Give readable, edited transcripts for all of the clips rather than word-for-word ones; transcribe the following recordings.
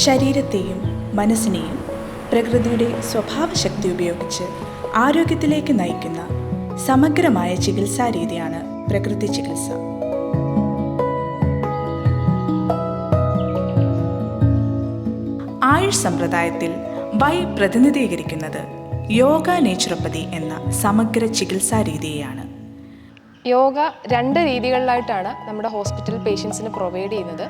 ശരീരത്തെയും മനസ്സിനെയും പ്രകൃതിയുടെ സ്വഭാവശക്തി ഉപയോഗിച്ച് ആരോഗ്യത്തിലേക്ക് നയിക്കുന്ന സമഗ്രമായ ചികിത്സാ രീതിയാണ് പ്രകൃതി ചികിത്സ. ആയുഷ് സമ്പ്രദായത്തിൽ വൈ പ്രതിനിധീകരിക്കുന്നത് യോഗ നേച്ചുറോപ്പതി എന്ന സമഗ്ര ചികിത്സാ രീതിയെയാണ്. യോഗ 2 രീതികളിലായിട്ടാണ് നമ്മുടെ ഹോസ്പിറ്റൽ പേഷ്യൻസിന് പ്രൊവൈഡ് ചെയ്യുന്നത്.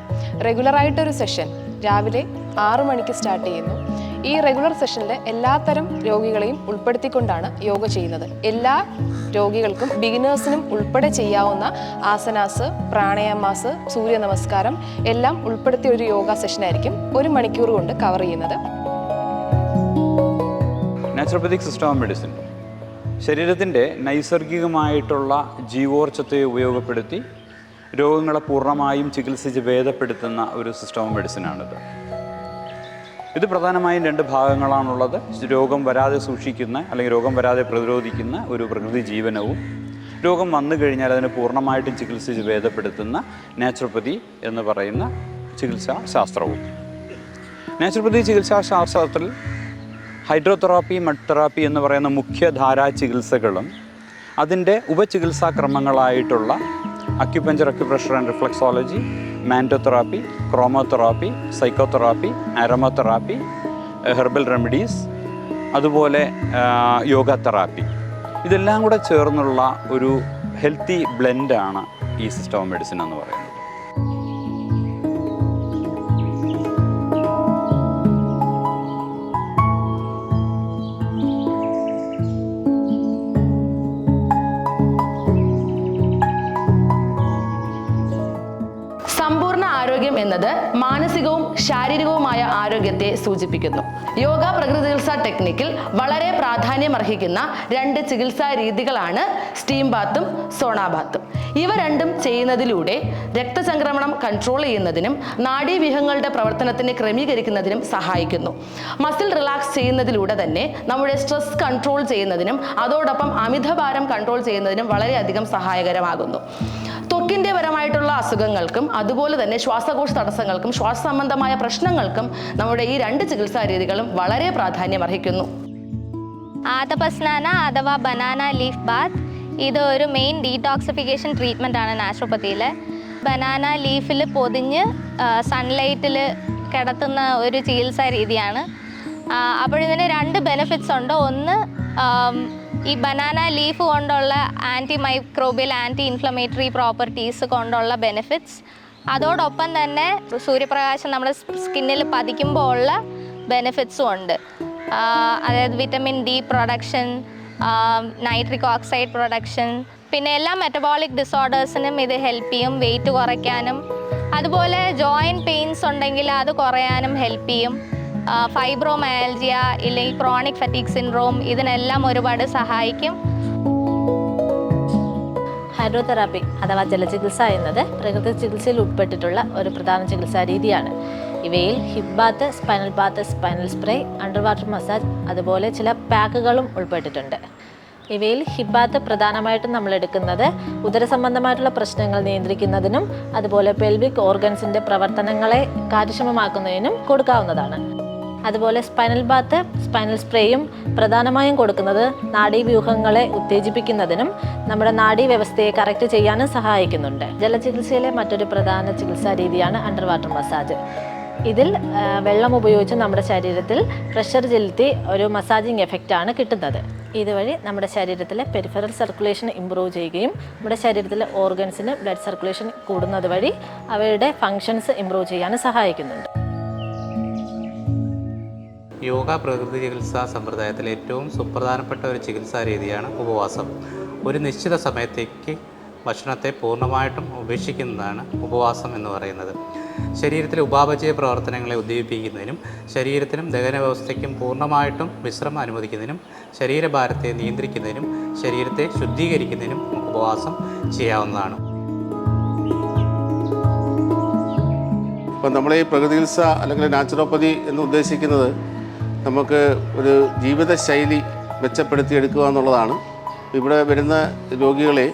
റെഗുലറായിട്ടൊരു സെഷൻ രാവിലെ 6 മണിക്ക് സ്റ്റാർട്ട് ചെയ്യുന്നു. ഈ റെഗുലർ സെഷനിൽ എല്ലാത്തരം രോഗികളെയും ഉൾപ്പെടുത്തിക്കൊണ്ടാണ് യോഗ ചെയ്യുന്നത്. എല്ലാ രോഗികൾക്കും ബിഗിനേഴ്സിനും ഉൾപ്പെടെ ചെയ്യാവുന്ന ആസനാസ്, പ്രാണായാമാസ്, സൂര്യ നമസ്കാരം എല്ലാം ഉൾപ്പെടുത്തിയ ഒരു യോഗ സെഷനായിരിക്കും 1 മണിക്കൂർ കൊണ്ട് കവർ ചെയ്യുന്നത്. നാച്ചുറോപ്പതിക് സിസ്റ്റം ഓഫ് മെഡിസിൻ ശരീരത്തിൻ്റെ നൈസർഗികമായിട്ടുള്ള ജീവോർജ്ജത്തെ ഉപയോഗപ്പെടുത്തി രോഗങ്ങളെ പൂർണ്ണമായും ചികിത്സിച്ച് ഭേദപ്പെടുത്തുന്ന ഒരു സിസ്റ്റം ഓഫ് മെഡിസിനാണിത്. ഇത് പ്രധാനമായും 2 ഭാഗങ്ങളാണുള്ളത്. രോഗം വരാതെ സൂക്ഷിക്കുന്ന അല്ലെങ്കിൽ രോഗം വരാതെ പ്രതിരോധിക്കുന്ന ഒരു പ്രകൃതി ജീവനവും, രോഗം വന്നു കഴിഞ്ഞാൽ അതിനെ പൂർണ്ണമായിട്ടും ചികിത്സിച്ച് ഭേദപ്പെടുത്തുന്ന നാച്ചുറോപ്പതി എന്ന് പറയുന്ന ചികിത്സാ ശാസ്ത്രവും. നാച്ചുറോപ്പതി ചികിത്സാ ശാസ്ത്രത്തിൽ ഹൈഡ്രോതെറാപ്പി, മഡ് തെറാപ്പി എന്ന് പറയുന്ന മുഖ്യധാരാ ചികിത്സകളും അതിൻ്റെ ഉപചികിത്സാക്രമങ്ങളായിട്ടുള്ള അക്യുപഞ്ചർ, അക്യുപ്രഷർ ആൻഡ് റിഫ്ലക്സോളജി, മാൻഡോതെറാപ്പി, chromotherapy, psychotherapy, aromatherapy, herbal remedies, അതുപോലെ യോഗ തെറാപ്പി, ഇതെല്ലാം കൂടെ ചേർന്നുള്ള ഒരു ഹെൽത്തി ബ്ലെൻഡാണ് ഈ സിസ്റ്റം ഓഫ് മെഡിസിൻ എന്ന് പറയുന്നത്. ആരോഗ്യം എന്നത് മാനസികവും ശാരീരികവുമായ ആരോഗ്യത്തെ സൂചിപ്പിക്കുന്നു. യോഗ പ്രകൃതി ചികിത്സാ ടെക്നിക്കിൽ വളരെ പ്രാധാന്യമർഹിക്കുന്ന 2 ചികിത്സാ രീതികളാണ് സ്റ്റീം ബാത്തും സോണാ ബാത്തും. ഇവ രണ്ടും ചെയ്യുന്നതിലൂടെ രക്തചംക്രമണം കൺട്രോൾ ചെയ്യുന്നതിനും നാഡീവ്യൂഹങ്ങളുടെ പ്രവർത്തനത്തിനെ ക്രമീകരിക്കുന്നതിനും സഹായിക്കുന്നു. മസിൽ റിലാക്സ് ചെയ്യുന്നതിലൂടെ തന്നെ നമ്മുടെ സ്ട്രെസ് കൺട്രോൾ ചെയ്യുന്നതിനും അതോടൊപ്പം അമിതഭാരം കൺട്രോൾ ചെയ്യുന്നതിനും വളരെയധികം സഹായകരമാകുന്നു. ത്വക്കിൻ്റെ പരമായിട്ടുള്ള അസുഖങ്ങൾക്കും അതുപോലെ തന്നെ ശ്വാസകോശ തടസ്സങ്ങൾക്കും ശ്വാസ സംബന്ധമായ പ്രശ്നങ്ങൾക്കും നമ്മുടെ ഈ 2 ചികിത്സാ രീതികളും വളരെ പ്രാധാന്യമർഹിക്കുന്നു. ആതപസ്നാന അഥവാ ബനാന ലീഫ് ബാത്ത് ഇത് ഒരു മെയിൻ ഡീടോക്സിഫിക്കേഷൻ ട്രീറ്റ്മെൻ്റ് ആണ് നാച്ചുറോപ്പതിയിൽ. ബനാന ലീഫിൽ പൊതിഞ്ഞ് സൺലൈറ്റിൽ കിടത്തുന്ന ഒരു ചികിത്സാ രീതിയാണ്. അപ്പോഴിതിന് 2 ബെനിഫിറ്റ്സ് ഉണ്ട്. ഒന്ന്, ഈ ബനാന ലീഫ് കൊണ്ടുള്ള anti microbial, anti inflammatory properties കൊണ്ടുള്ള ബെനിഫിറ്റ്സ്, അതോടൊപ്പം തന്നെ സൂര്യപ്രകാശം നമ്മുടെ സ്കിന്നിൽ പതിക്കുമ്പോൾ ഉള്ള ബെനിഫിറ്റ്സും ഉണ്ട്. അതായത് vitamin D production, nitric oxide production, പിന്നെ എല്ലാ മെറ്റബോളിക് ഡിസോർഡേഴ്സിനും ഇത് ഹെൽപ്പ് ചെയ്യും. വെയിറ്റ് കുറയ്ക്കാനും അതുപോലെ ജോയിൻറ്റ് പെയിൻസ് ഉണ്ടെങ്കിൽ അത് കുറയാനും ഹെൽപ്പ് ചെയ്യും. ഫൈബ്രോമയാൽജിയ ഇല്ലെങ്കിൽ ക്രോണിക് ഫറ്റീഗ് സിൻഡ്രോം ഇതിനെല്ലാം ഒരുപാട് സഹായിക്കും. ഹൈഡ്രോതെറാപ്പി അഥവാ ജലചികിത്സ എന്നത് പ്രകൃതി ചികിത്സയിൽ ഉൾപ്പെട്ടിട്ടുള്ള ഒരു പ്രധാന ചികിത്സാ രീതിയാണ്. ഇവയിൽ hip bath, spinal bath, spinal spray, under water massage, അതുപോലെ ചില പാക്കുകളും ഉൾപ്പെട്ടിട്ടുണ്ട്. ഇവയിൽ ഹിപ്പ് ബാത്ത് പ്രധാനമായിട്ടും നമ്മൾ എടുക്കുന്നത് ഉദരസംബന്ധമായിട്ടുള്ള പ്രശ്നങ്ങൾ നിയന്ത്രിക്കുന്നതിനും അതുപോലെ പെൽവിക് ഓർഗൻസിൻ്റെ പ്രവർത്തനങ്ങളെ കാര്യക്ഷമമാക്കുന്നതിനും കൊടുക്കാവുന്നതാണ്. അതുപോലെ സ്പൈനൽ ബാത്ത്, സ്പൈനൽ സ്പ്രേയും പ്രധാനമായും കൊടുക്കുന്നത് നാഡീവ്യൂഹങ്ങളെ ഉത്തേജിപ്പിക്കുന്നതിനും നമ്മുടെ നാഡീവ്യവസ്ഥയെ കറക്റ്റ് ചെയ്യാനും സഹായിക്കുന്നുണ്ട്. ജലചികിത്സയിലെ മറ്റൊരു പ്രധാന ചികിത്സാ രീതിയാണ് അണ്ടർ വാട്ടർ മസാജ്. ഇതിൽ വെള്ളം ഉപയോഗിച്ച് നമ്മുടെ ശരീരത്തിൽ പ്രഷർ ചെലുത്തി ഒരു മസാജിങ് എഫക്റ്റാണ് കിട്ടുന്നത്. ഇതുവഴി നമ്മുടെ ശരീരത്തിലെ പെരിഫറൽ സർക്കുലേഷൻ ഇമ്പ്രൂവ് ചെയ്യുകയും നമ്മുടെ ശരീരത്തിലെ ഓർഗൻസിന് ബ്ലഡ് സർക്കുലേഷൻ കൂടുന്നത് വഴി അവയുടെ ഫങ്ഷൻസ് ഇമ്പ്രൂവ് ചെയ്യാനും സഹായിക്കുന്നുണ്ട്. യോഗ പ്രകൃതി ചികിത്സാ സമ്പ്രദായത്തിലെ ഏറ്റവും സുപ്രധാനപ്പെട്ട ഒരു ചികിത്സാ രീതിയാണ് ഉപവാസം. ഒരു നിശ്ചിത സമയത്തേക്ക് ഭക്ഷണത്തെ പൂർണ്ണമായിട്ടും ഉപേക്ഷിക്കുന്നതാണ് ഉപവാസം എന്ന് പറയുന്നത്. ശരീരത്തിലെ ഉപാപചയ പ്രവർത്തനങ്ങളെ ഉദ്ദീപിപ്പിക്കുന്നതിനും ശരീരത്തിനും ദഹന വ്യവസ്ഥയ്ക്കും പൂർണ്ണമായിട്ടും വിശ്രമം അനുവദിക്കുന്നതിനും ശരീരഭാരത്തെ നിയന്ത്രിക്കുന്നതിനും ശരീരത്തെ ശുദ്ധീകരിക്കുന്നതിനും ഉപവാസം ചെയ്യാവുന്നതാണ്. ഇപ്പം നമ്മൾ ഈ പ്രകൃതി ചികിത്സ അല്ലെങ്കിൽ നാച്ചുറോപ്പതി എന്ന് ഉദ്ദേശിക്കുന്നത് നമുക്ക് ഒരു ജീവിതശൈലി മെച്ചപ്പെടുത്തിയെടുക്കുക എന്നുള്ളതാണ്. ഇവിടെ വരുന്ന രോഗികളെ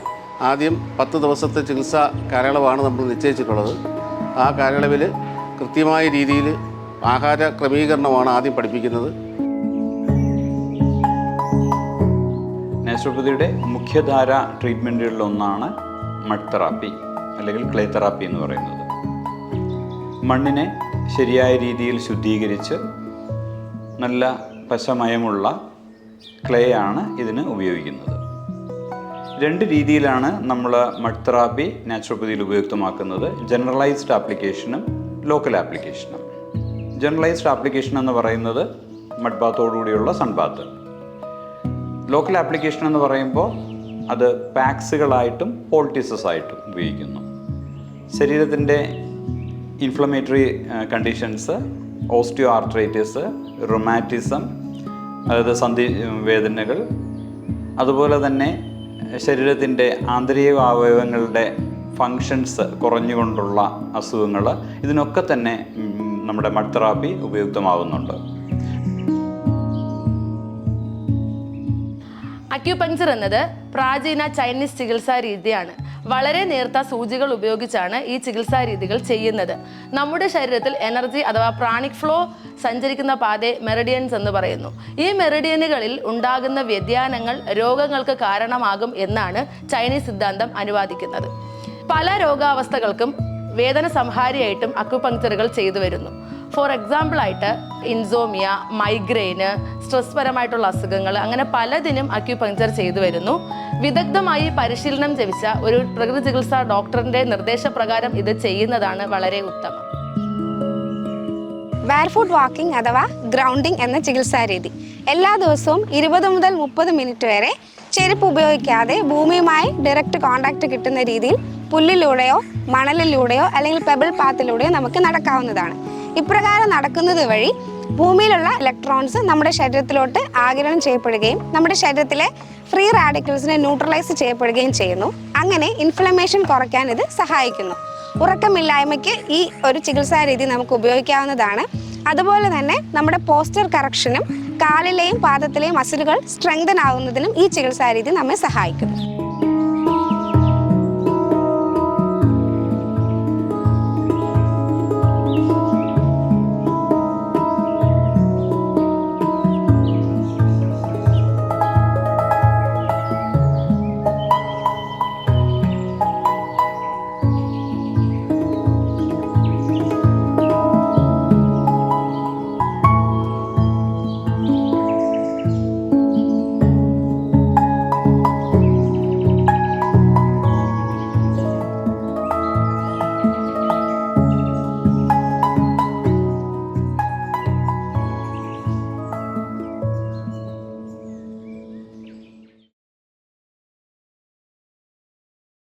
ആദ്യം 10 ദിവസത്തെ ചികിത്സാ കാലയളവാണ് നമ്മൾ നിശ്ചയിച്ചിട്ടുള്ളത്. ആ കാലയളവിൽ കൃത്യമായ രീതിയിൽ ആഹാര ക്രമീകരണമാണ് ആദ്യം പഠിപ്പിക്കുന്നത്. നാച്ചുറോപ്പതിയുടെ മുഖ്യധാര ട്രീറ്റ്മെൻറ്റുകളിലൊന്നാണ് മഡ് തെറാപ്പി അല്ലെങ്കിൽ ക്ലേ തെറാപ്പി എന്ന് പറയുന്നത്. മണ്ണിനെ ശരിയായ രീതിയിൽ ശുദ്ധീകരിച്ച് നല്ല പശമയമുള്ള ക്ലേ ആണ് ഇതിന് ഉപയോഗിക്കുന്നത്. 2 രീതിയിലാണ് നമ്മൾ മഡ് തെറാപ്പി നാച്ചുറോപ്പതിയിൽ ഉപയുക്തമാക്കുന്നത്: ജനറലൈസ്ഡ് ആപ്ലിക്കേഷനും ലോക്കൽ ആപ്ലിക്കേഷനും. ജനറലൈസ്ഡ് ആപ്ലിക്കേഷൻ എന്ന് പറയുന്നത് മഡ് ബാത്തോടുകൂടിയുള്ള സൺബാത്ത്. ലോക്കൽ ആപ്ലിക്കേഷൻ എന്ന് പറയുമ്പോൾ അത് പാക്സുകളായിട്ടും പോൾട്ടിസസ് ആയിട്ടും ഉപയോഗിക്കുന്നു. ശരീരത്തിൻ്റെ ഇൻഫ്ലമേറ്ററി കണ്ടീഷൻസ്, ഓസ്റ്റിയോ ആർത്രൈറ്റിസ്, റൊമാറ്റിസം, അതായത് സന്ധി വേദനകൾ, അതുപോലെ തന്നെ ശരീരത്തിൻ്റെ ആന്തരിക അവയവങ്ങളുടെ ഫങ്ഷൻസ് കുറഞ്ഞുകൊണ്ടുള്ള അസുഖങ്ങൾ, ഇതിനൊക്കെ തന്നെ നമ്മുടെ മഡ് തെറാപ്പി ഉപയുക്തമാകുന്നുണ്ട്. അക്യുപങ്ചർ എന്നത് പ്രാചീന ചൈനീസ് ചികിത്സാ രീതിയാണ്. വളരെ നേർത്ത സൂചികൾ ഉപയോഗിച്ചാണ് ഈ ചികിത്സാ രീതികൾ ചെയ്യുന്നത്. നമ്മുടെ ശരീരത്തിൽ എനർജി അഥവാ പ്രാണിക് ഫ്ലോ സഞ്ചരിക്കുന്ന പാതയെ മെറിഡിയൻസ് എന്ന് പറയുന്നു. ഈ മെറിഡിയനുകളിൽ ഉണ്ടാകുന്ന വ്യതിയാനങ്ങൾ രോഗങ്ങൾക്ക് കാരണമാകും എന്നാണ് ചൈനീസ് സിദ്ധാന്തം അനുവാദിക്കുന്നത്. പല രോഗാവസ്ഥകൾക്കും വേദന സംഹാരിയായിട്ടും അക്യുപങ്ചറുകൾ ചെയ്തു വരുന്നു. ഫോർ എക്സാമ്പിളായിട്ട് ഇൻസോമിയ, മൈഗ്രെയിന്, സ്ട്രെസ് പരമായിട്ടുള്ള അസുഖങ്ങൾ, അങ്ങനെ പലതിനും അക്യുപങ്ചർ ചെയ്തു വരുന്നു. വിദഗ്ധമായി പരിശീലനം ലഭിച്ച ഒരു പ്രകൃതി ചികിത്സാ ഡോക്ടറിൻ്റെ നിർദ്ദേശപ്രകാരം ഇത് ചെയ്യുന്നതാണ് വളരെ ഉത്തമം. ബാർഫുട്ട് വാക്കിംഗ് അഥവാ ഗ്രൗണ്ടിംഗ് എന്ന ചികിത്സാ രീതി എല്ലാ ദിവസവും 20 മുതൽ 30 മിനിറ്റ് വരെ ചെരുപ്പ് ഉപയോഗിക്കാതെ ഭൂമിയുമായി ഡയറക്റ്റ് കോണ്ടാക്ട് കിട്ടുന്ന രീതിയിൽ പുല്ലിലൂടെയോ മണലിലൂടെയോ അല്ലെങ്കിൽ പെബിൾ പാത്തിലൂടെയോ നമുക്ക് നടക്കാവുന്നതാണ്. ഇപ്രകാരം നടക്കുന്നത് വഴി ഭൂമിയിലുള്ള ഇലക്ട്രോൺസ് നമ്മുടെ ശരീരത്തിലോട്ട് ആഗിരണം ചെയ്യപ്പെടുകയും നമ്മുടെ ശരീരത്തിലെ ഫ്രീ റാഡിക്കൽസിനെ ന്യൂട്രലൈസ് ചെയ്യപ്പെടുകയും ചെയ്യുന്നു. അങ്ങനെ ഇൻഫ്ലമേഷൻ കുറയ്ക്കാൻ ഇത് സഹായിക്കുന്നു. ഉറക്കമില്ലായ്മയ്ക്ക് ഈ ഒരു ചികിത്സാ രീതി നമുക്ക് ഉപയോഗിക്കാവുന്നതാണ്. അതുപോലെ തന്നെ നമ്മുടെ പോസ്റ്റർ കറക്ഷനും കാലിലെയും പാദത്തിലെയും മസിലുകൾ സ്ട്രെങ്തൻ ആവുന്നതിനും ഈ ചികിത്സാ രീതി നമ്മെ സഹായിക്കുന്നു.